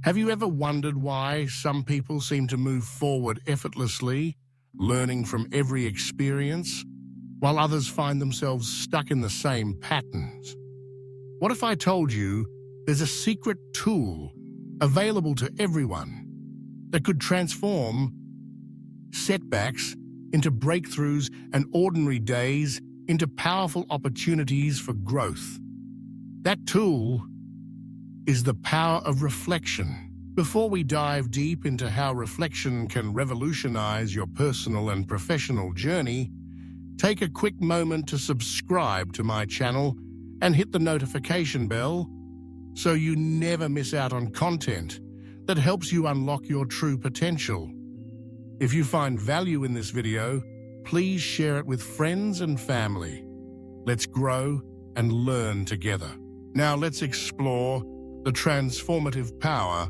Have you ever wondered why some people seem to move forward effortlessly, learning from every experience, while others find themselves stuck in the same patterns? What if I told you there's a secret tool available to everyone that could transform setbacks into breakthroughs and ordinary days into powerful opportunities for growth? That tool is the power of reflection. Before we dive deep into how reflection can revolutionize your personal and professional journey, take a quick moment to subscribe to my channel and hit the notification bell so you never miss out on content that helps you unlock your true potential. If you find value in this video, please share it with friends and family. Let's grow and learn together. Now let's explore the transformative power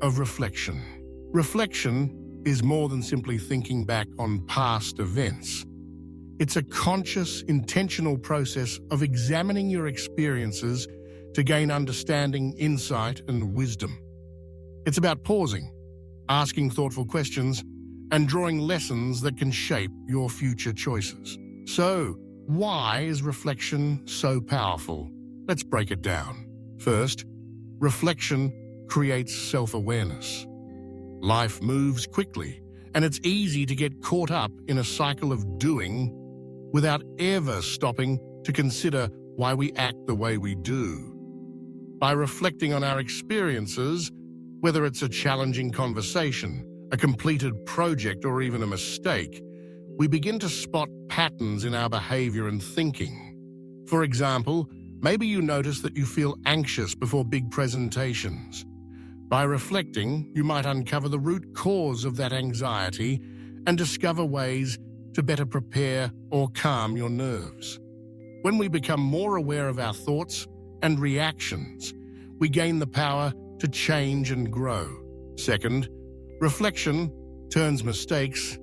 of reflection. Reflection is more than simply thinking back on past events. It's a conscious, intentional process of examining your experiences to gain understanding, insight, and wisdom. It's about pausing, asking thoughtful questions, and drawing lessons that can shape your future choices. So, why is reflection so powerful? Let's break it down. First, reflection creates self-awareness. Life moves quickly, and it's easy to get caught up in a cycle of doing without ever stopping to consider why we act the way we do. By reflecting on our experiences, whether it's a challenging conversation, a completed project, or even a mistake, we begin to spot patterns in our behavior and thinking. For example, maybe you notice that you feel anxious before big presentations. By reflecting, you might uncover the root cause of that anxiety and discover ways to better prepare or calm your nerves. When we become more aware of our thoughts and reactions, we gain the power to change and grow. Second, reflection turns mistakes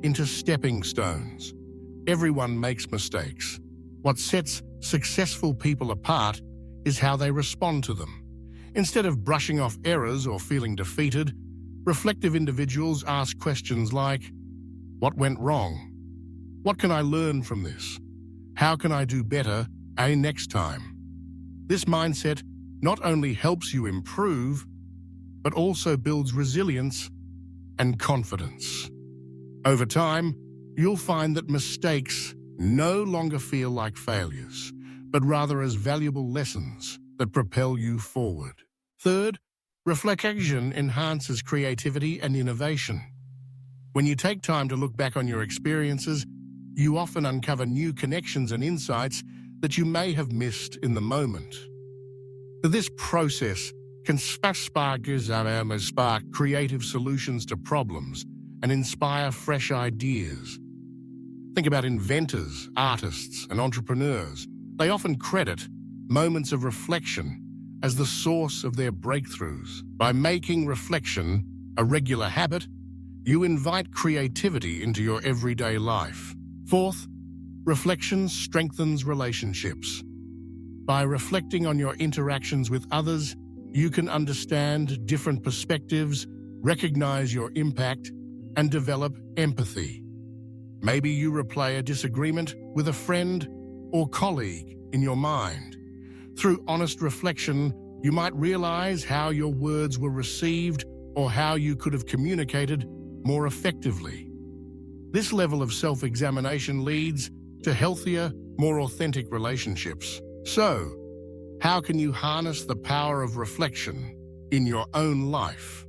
into stepping stones. Everyone makes mistakes. What sets successful people apart is how they respond to them. Instead of brushing off errors or feeling defeated, reflective individuals ask questions like, what went wrong? What can I learn from this? How can I do better next time? This mindset not only helps you improve, but also builds resilience and confidence. Over time, you'll find that mistakes no longer feel like failures, but rather as valuable lessons that propel you forward. Third, reflection enhances creativity and innovation. When you take time to look back on your experiences, you often uncover new connections and insights that you may have missed in the moment. This process can spark creative solutions to problems and inspire fresh ideas. Think about inventors, artists, and entrepreneurs. They often credit moments of reflection as the source of their breakthroughs. By making reflection a regular habit, you invite creativity into your everyday life. Fourth, reflection strengthens relationships. By reflecting on your interactions with others, you can understand different perspectives, recognize your impact, and develop empathy. Maybe you replay a disagreement with a friend or colleague in your mind. Through honest reflection, you might realize how your words were received or how you could have communicated more effectively. This level of self-examination leads to healthier, more authentic relationships. So, how can you harness the power of reflection in your own life?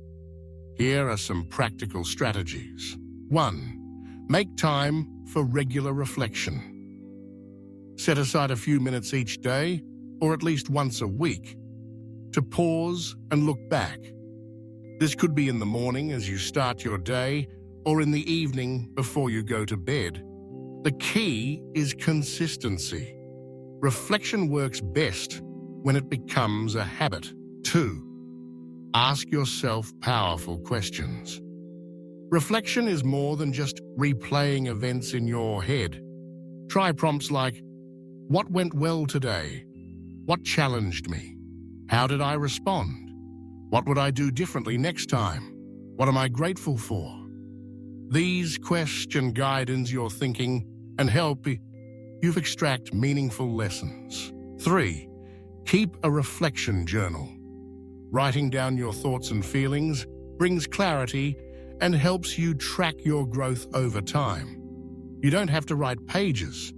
Here are some practical strategies. 1. Make time for regular reflection. Set aside a few minutes each day, or at least once a week, to pause and look back. This could be in the morning as you start your day, or in the evening before you go to bed. The key is consistency. Reflection works best when it becomes a habit. 2. Ask yourself powerful questions. Reflection is more than just replaying events in your head. Try prompts like, what went well today? What challenged me? How did I respond? What would I do differently next time? What am I grateful for? These question guidance your thinking and help you extract meaningful lessons. 3. Keep a reflection journal. Writing down your thoughts and feelings brings clarity and helps you track your growth over time. You don't have to write pages.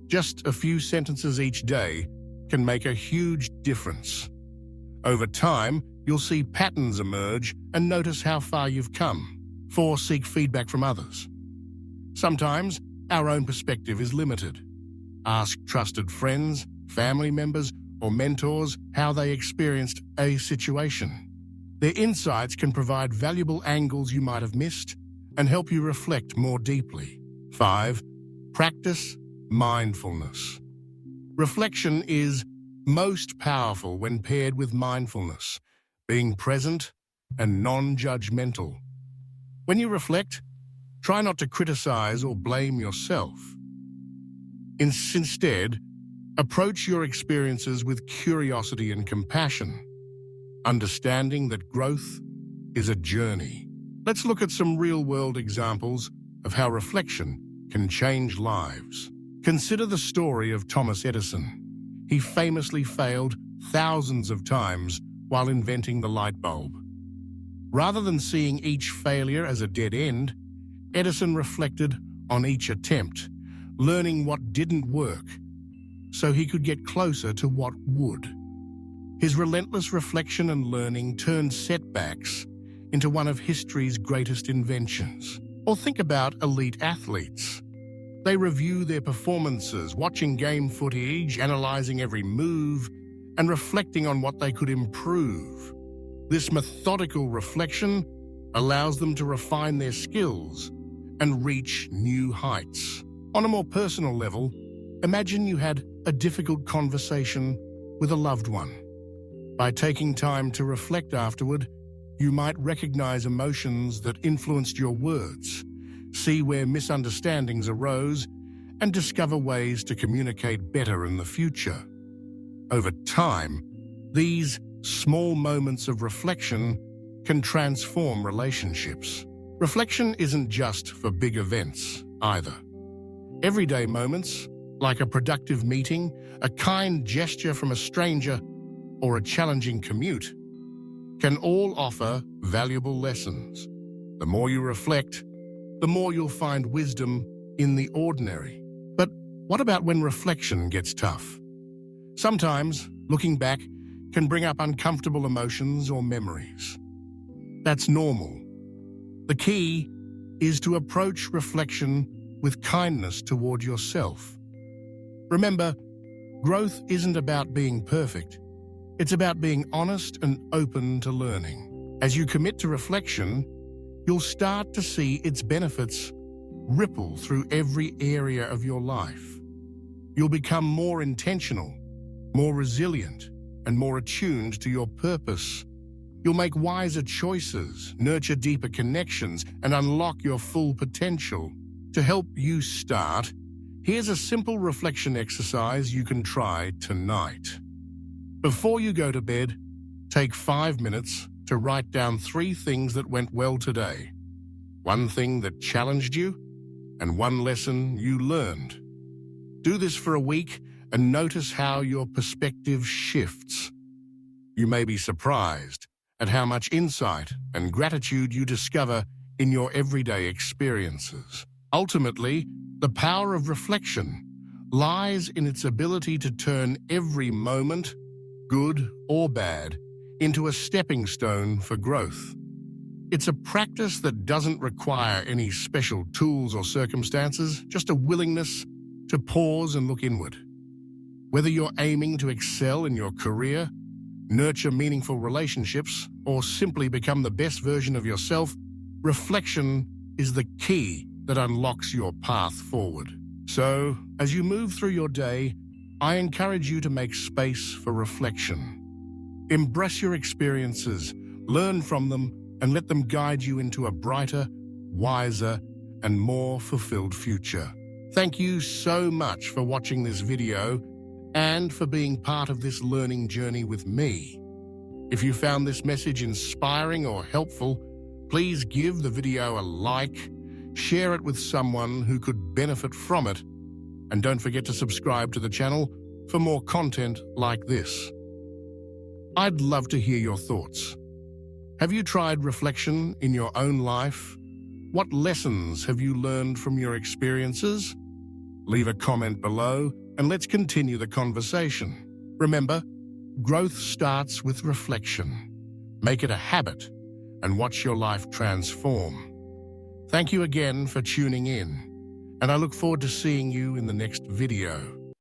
Just a few sentences each day can make a huge difference. Over time, you'll see patterns emerge and notice how far you've come. 4. Seek feedback from others. Sometimes our own perspective is limited. Ask trusted friends, family members, or mentors how they experienced a situation. Their insights can provide valuable angles you might have missed and help you reflect more deeply. 5. Practice mindfulness. Reflection is most powerful when paired with mindfulness, being present and non-judgmental. When you reflect, try not to criticize or blame yourself. Instead, approach your experiences with curiosity and compassion, understanding that growth is a journey. Let's look at some real-world examples of how reflection can change lives. Consider the story of Thomas Edison. He famously failed thousands of times while inventing the light bulb. Rather than seeing each failure as a dead end, Edison reflected on each attempt, learning what didn't work, so he could get closer to what would. His relentless reflection and learning turned setbacks into one of history's greatest inventions. Or think about elite athletes. They review their performances, watching game footage, analyzing every move, and reflecting on what they could improve. This methodical reflection allows them to refine their skills and reach new heights. On a more personal level, imagine you had a difficult conversation with a loved one. By taking time to reflect afterward, you might recognize emotions that influenced your words, see where misunderstandings arose, and discover ways to communicate better in the future. Over time, these small moments of reflection can transform relationships. Reflection isn't just for big events either. Everyday moments, like a productive meeting, a kind gesture from a stranger, or a challenging commute, can all offer valuable lessons. The more you reflect, the more you'll find wisdom in the ordinary. But what about when reflection gets tough? Sometimes, looking back can bring up uncomfortable emotions or memories. That's normal. The key is to approach reflection with kindness toward yourself. Remember, growth isn't about being perfect. It's about being honest and open to learning. As you commit to reflection, you'll start to see its benefits ripple through every area of your life. You'll become more intentional, more resilient, and more attuned to your purpose. You'll make wiser choices, nurture deeper connections, and unlock your full potential. To help you start, here's a simple reflection exercise you can try tonight. Before you go to bed, take 5 minutes to write down 3 things that went well today. 1 thing that challenged you, and 1 lesson you learned. Do this for a week and notice how your perspective shifts. You may be surprised at how much insight and gratitude you discover in your everyday experiences. Ultimately, the power of reflection lies in its ability to turn every moment, good or bad, into a stepping stone for growth. It's a practice that doesn't require any special tools or circumstances, just a willingness to pause and look inward. Whether you're aiming to excel in your career, nurture meaningful relationships, or simply become the best version of yourself, reflection is the key that unlocks your path forward. So, as you move through your day, I encourage you to make space for reflection. Embrace your experiences, learn from them, and let them guide you into a brighter, wiser, and more fulfilled future. Thank you so much for watching this video and for being part of this learning journey with me. If you found this message inspiring or helpful, please give the video a like, share it with someone who could benefit from it, and don't forget to subscribe to the channel for more content like this. I'd love to hear your thoughts. Have you tried reflection in your own life? What lessons have you learned from your experiences? Leave a comment below and let's continue the conversation. Remember, growth starts with reflection. Make it a habit and watch your life transform. Thank you again for tuning in, and I look forward to seeing you in the next video.